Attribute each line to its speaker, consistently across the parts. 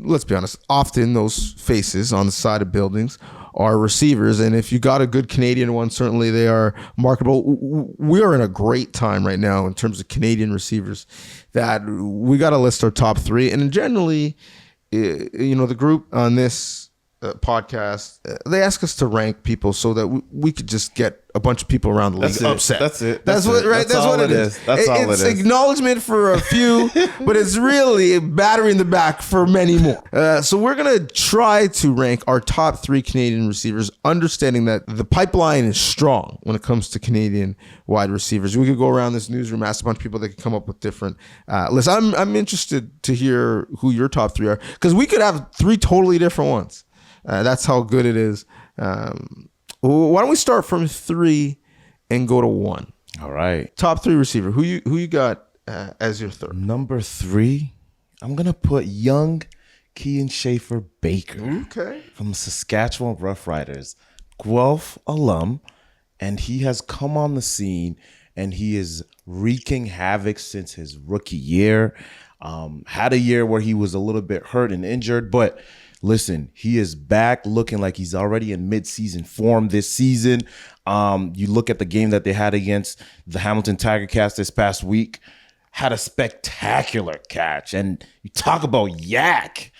Speaker 1: let's be honest, often those faces on the side of buildings are receivers. And if you got a good Canadian one, certainly they are marketable. We are in a great time right now in terms of Canadian receivers that we got to list our top 3. And generally, the group on this podcast, they ask us to rank people so that we could just get a bunch of people around the league upset.
Speaker 2: That's it.
Speaker 1: That's what it is.
Speaker 2: That's all it is.
Speaker 1: It's acknowledgement for a few, but it's really a battery in the back for many more. So we're going to try to rank our top 3 Canadian receivers, understanding that the pipeline is strong when it comes to Canadian wide receivers. We could go around this newsroom, ask a bunch of people that could come up with different lists. I'm interested to hear who your top 3 are, because we could have 3 totally different ones. That's how good it is. Why don't we start from 3 and go to 1?
Speaker 2: All right.
Speaker 1: Top 3 receiver. Who you got as your third?
Speaker 2: Number 3, I'm gonna put young Kean Schaefer Baker.
Speaker 1: Okay.
Speaker 2: From Saskatchewan Roughriders, Guelph alum, and he has come on the scene and he is wreaking havoc since his rookie year. Had a year where he was a little bit hurt and injured, but listen, he is back looking like he's already in mid-season form this season. You look at the game that they had against the Hamilton Tiger Cats this past week, had a spectacular catch. And you talk about yak,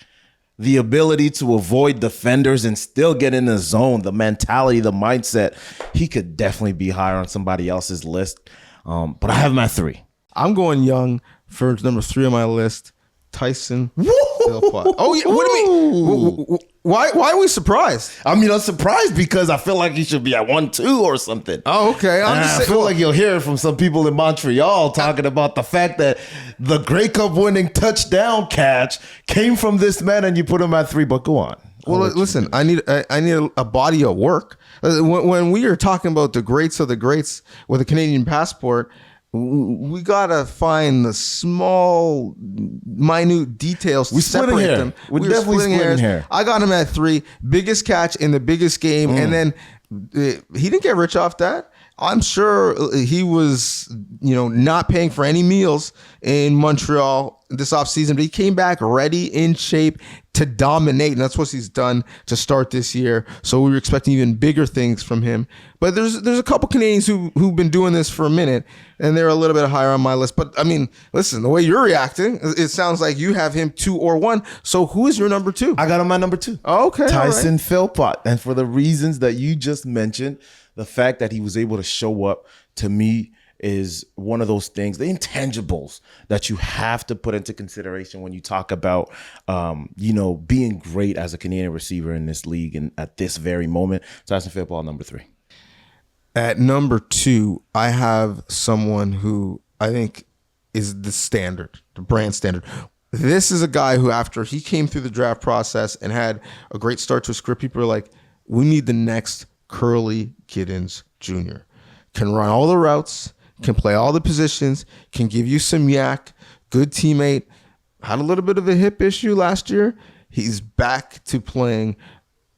Speaker 2: the ability to avoid defenders and still get in the zone, the mentality, the mindset. He could definitely be higher on somebody else's list. But I have him at 3.
Speaker 1: I'm going young for number 3 on my list, Tyson Philpott. Oh, yeah. What do you mean? Why are we surprised?
Speaker 2: I mean, I'm surprised because I feel like he should be at 1-2 or something.
Speaker 1: Oh, okay.
Speaker 2: I feel like you'll hear it from some people in Montreal talking about the fact that the Grey Cup winning touchdown catch came from this man, and you put him at 3. But go on.
Speaker 1: Well, listen, I need a body of work. When we are talking about the greats of the greats with a Canadian passport, we gotta find the small, minute details to separate them.
Speaker 2: We're definitely splitting hair.
Speaker 1: I got him at 3. Biggest catch in the biggest game, and then he didn't get rich off that. I'm sure he was, not paying for any meals in Montreal this offseason, but he came back ready, in shape to dominate, and that's what he's done to start this year. So we were expecting even bigger things from him. But there's a couple Canadians who've been doing this for a minute, and they're a little bit higher on my list. But I mean, listen, the way you're reacting, it sounds like you have him 2 or 1. So who is your number 2?
Speaker 2: I got him at number 2.
Speaker 1: Oh, okay,
Speaker 2: Tyson Philpott, and for the reasons that you just mentioned, the fact that he was able to show up, to me, is one of those things, the intangibles that you have to put into consideration when you talk about, being great as a Canadian receiver in this league and at this very moment. Tyson Philpott, number 3.
Speaker 1: At number 2, I have someone who I think is the standard, the brand standard. This is a guy who, after he came through the draft process and had a great start to his career, people are like, we need the next Curly Giddens Jr. Can run all the routes, can play all the positions, can give you some yak, good teammate, had a little bit of a hip issue last year. He's back to playing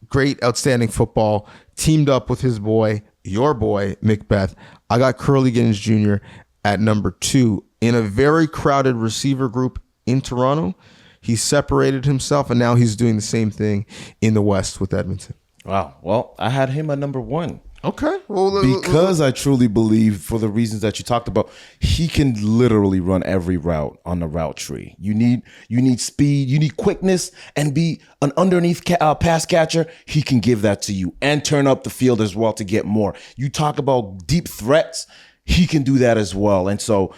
Speaker 1: great, outstanding football, teamed up with his boy, your boy, Macbeth. I got Curly Giddens Jr. at number 2 in a very crowded receiver group in Toronto. He separated himself, and now he's doing the same thing in the West with Edmonton.
Speaker 2: Wow. Well, I had him at number 1.
Speaker 1: Okay. Well,
Speaker 2: because I truly believe, for the reasons that you talked about, he can literally run every route on the route tree. You need speed, you need quickness, and be an underneath pass catcher. He can give that to you and turn up the field as well to get more. You talk about deep threats. He can do that as well. And so,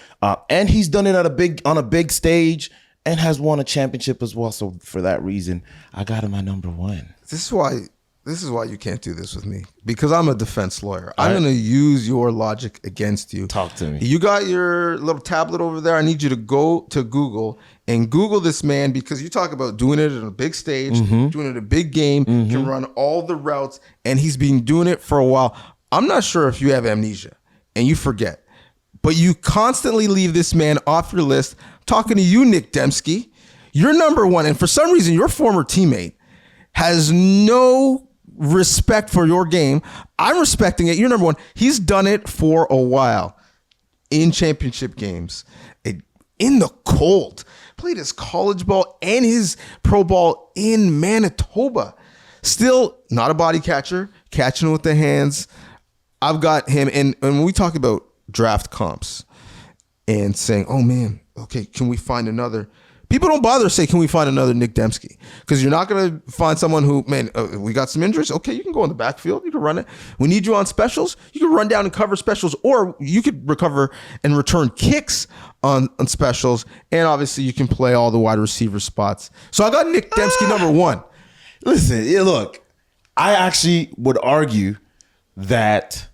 Speaker 2: and he's done it on a big stage and has won a championship as well. So for that reason, I got him at number 1.
Speaker 1: This is why you can't do this with me, because I'm a defense lawyer. I'm going to use your logic against you.
Speaker 2: Talk to me.
Speaker 1: You got your little tablet over there. I need you to go to Google and Google this man, because you talk about doing it on a big stage, doing it in a big game, can run all the routes, and he's been doing it for a while. I'm not sure if you have amnesia and you forget, but you constantly leave this man off your list. I'm talking to you, Nick Demski. You're number 1, and for some reason, your former teammate has no respect for your game. I'm respecting it. You're number 1. He's done it for a while in championship games, in the cold, played his college ball and his pro ball in Manitoba. Still not a body catcher, catching with the hands. I've got him. And when we talk about draft comps and saying, oh man, okay, can we find another? People don't bother to say, can we find another Nick Demski? Because you're not going to find someone who, man, we got some injuries. Okay, you can go in the backfield. You can run it. We need you on specials. You can run down and cover specials, or you could recover and return kicks on specials. And obviously, you can play all the wide receiver spots. So I got Nick Demski number one.
Speaker 2: Listen, look, I actually would argue that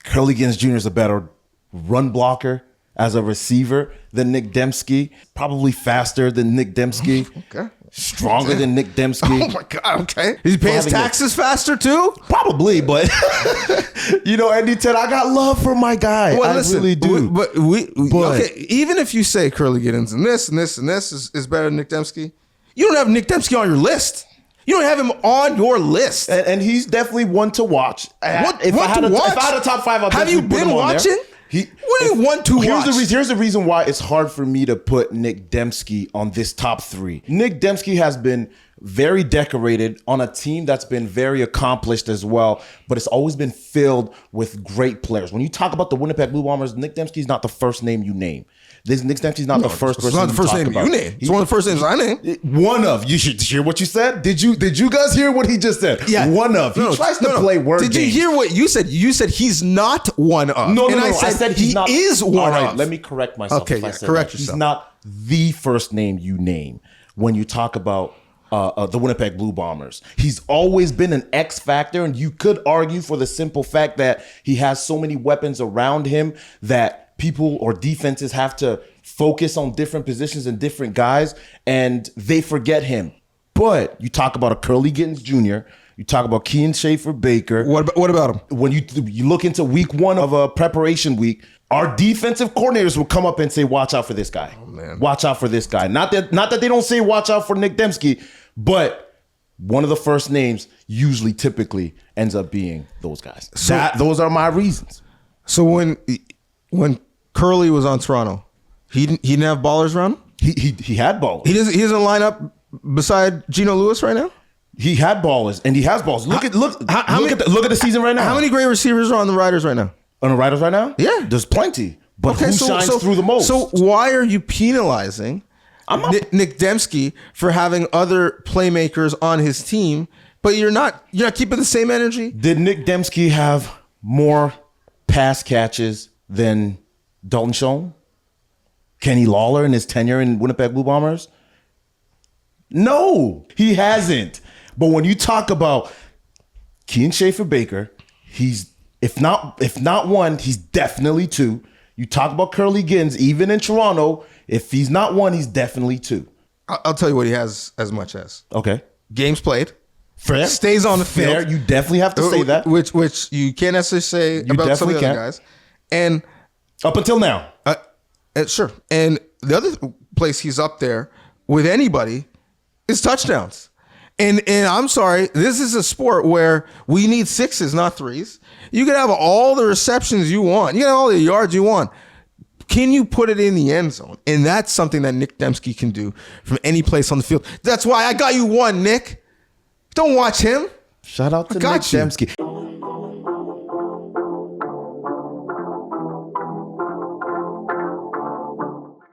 Speaker 2: Curly Giddens Jr. is a better run blocker as a receiver than Nick Demski, probably faster than Nick Demski,
Speaker 1: Okay.
Speaker 2: stronger than Nick Demski.
Speaker 1: Oh my God, okay. He pays taxes faster too?
Speaker 2: Probably, but Andy Ted, I got love for my guy.
Speaker 1: Well,
Speaker 2: I
Speaker 1: listen,
Speaker 2: really do.
Speaker 1: But okay, even if you say Curly Giddens and this and this and this is better than Nick Demski, you don't have Nick Demski on your list. You don't have him on your list.
Speaker 2: And he's definitely one to watch. If I had a top five, I'll
Speaker 1: have you been watching? What do you want to watch?
Speaker 2: Here's the reason why it's hard for me to put Nick Demski on this top three. Nick Demski has been very decorated on a team that's been very accomplished as well, but it's always been filled with great players. When you talk about the Winnipeg Blue Bombers, Nick Demski is not the first name you name. Nick Demski's not the first person.
Speaker 1: It's not the first name you name. It's one of the first names I name.
Speaker 2: One of. You should hear what you said. Did you guys hear what he just said?
Speaker 1: Yeah.
Speaker 2: One of. He tries to play word games.
Speaker 1: Did you hear what you said? You said he's not one of.
Speaker 2: No.
Speaker 1: I said he
Speaker 2: not,
Speaker 1: is one
Speaker 2: all right,
Speaker 1: of.
Speaker 2: let me correct myself.
Speaker 1: Okay, correct yourself.
Speaker 2: He's not the first name you name when you talk about the Winnipeg Blue Bombers. He's always been an X factor, and you could argue for the simple fact that he has so many weapons around him that people or defenses have to focus on different positions and different guys, and they forget him. But you talk about a Curly Giddens Jr., you talk about Kean Schaefer-Baker.
Speaker 1: What about him?
Speaker 2: When you look into week one of a preparation week, our defensive coordinators will come up and say, watch out for this guy.
Speaker 1: Oh, man.
Speaker 2: Watch out for this guy. Not that they don't say watch out for Nick Demski, but one of the first names typically ends up being those guys. Those are my reasons.
Speaker 1: So when Curly was on Toronto, he didn't have ballers around him?
Speaker 2: He had ballers.
Speaker 1: He doesn't line up beside Geno Lewis right now?
Speaker 2: He had ballers, and he has ballers. Look at the season right now.
Speaker 1: How many great receivers are on the Riders right now?
Speaker 2: On the Riders right now?
Speaker 1: Yeah.
Speaker 2: There's plenty. But who shines through the most?
Speaker 1: So why are you penalizing Nick Demski for having other playmakers on his team, but you're not keeping the same energy?
Speaker 2: Did Nick Demski have more pass catches than Dalton Schoen? Kenny Lawler in his tenure in Winnipeg Blue Bombers? No, he hasn't. But when you talk about Kean Schaefer-Baker, he's if not one, he's definitely two. You talk about Curly Giddens, even in Toronto, if he's not one, he's definitely two.
Speaker 1: I'll tell you what he has as much as.
Speaker 2: Okay.
Speaker 1: Games played.
Speaker 2: Fair.
Speaker 1: Stays on the field.
Speaker 2: Fair. You definitely have to say that.
Speaker 1: Which you can't necessarily say about some of the other guys. And
Speaker 2: up until now.
Speaker 1: Sure. And the other place he's up there with anybody is touchdowns. And I'm sorry, this is a sport where we need sixes, not threes. You can have all the receptions you want. You can have all the yards you want. Can you put it in the end zone? And that's something that Nick Demski can do from any place on the field. That's why I got you one, Nick. Don't watch him.
Speaker 2: Shout out to Nick Demski.